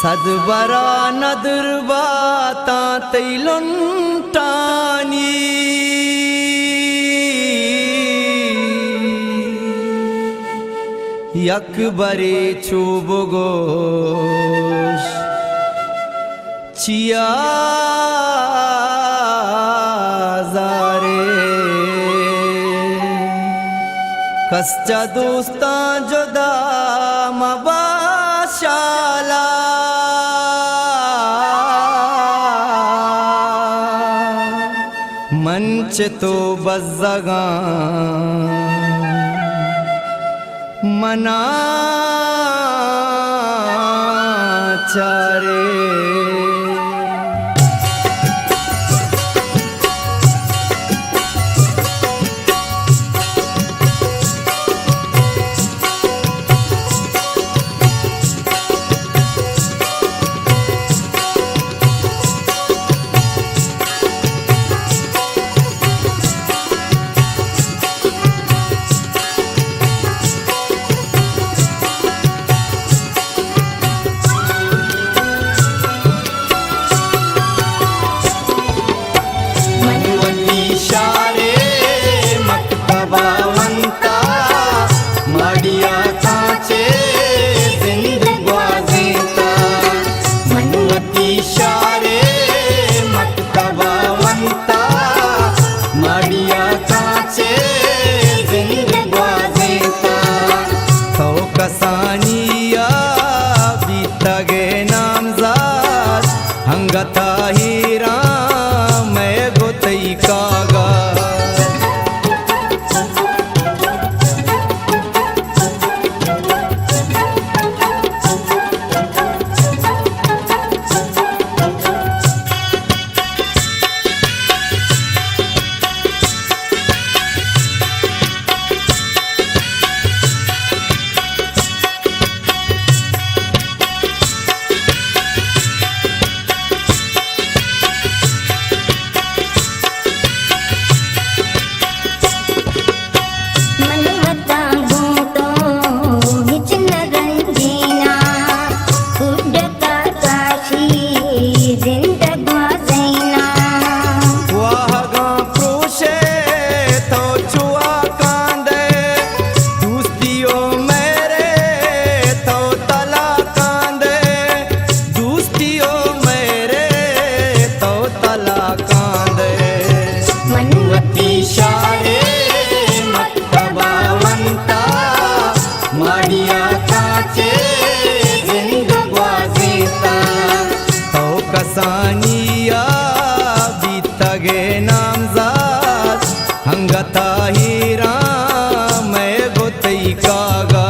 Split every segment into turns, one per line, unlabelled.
सदबरा नदरबाता तैलुंटानी यकबरे चुबगोश chia जारे कस्चा दोस्ता जुदा मबाशाला मंच तो बज़गा मना चारे कसानिया बीतगे नामजाद हंगता हीरा मैं गोतई कागा कसानिया बीतगे नामजाद हंगता हीरा मैं गोतई कागा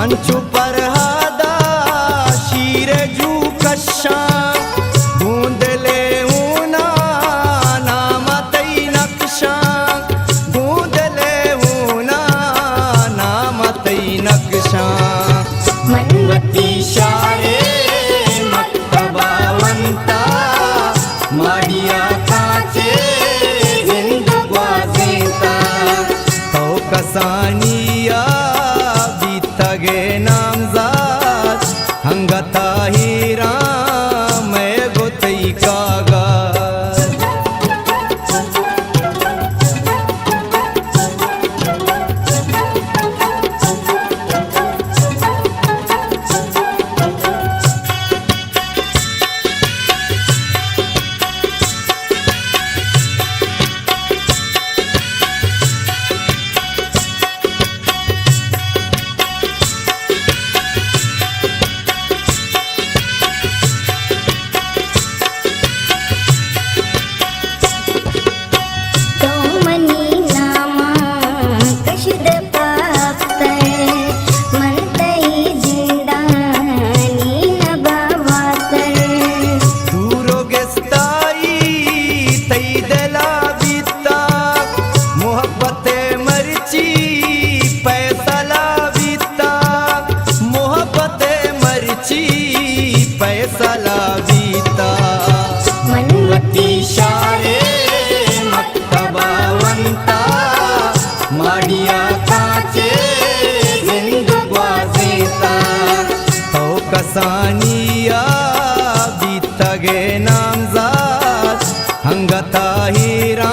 मंचू पर हादा शीरे जू कशा गूंद ले ऊना नाम तई नक्शा गूंद ले ऊना नाम तई नक्शा मनवती शारे मक्तबावंता माड़िया काचे जिंदगवाज़ेता तो कसानिया तगे नामजाद हंगता हीरा मैं गोतई कागा दुनिया काचे जिंदगी सीता तो कसानिया बीत गे नामजाद हंगता हीरा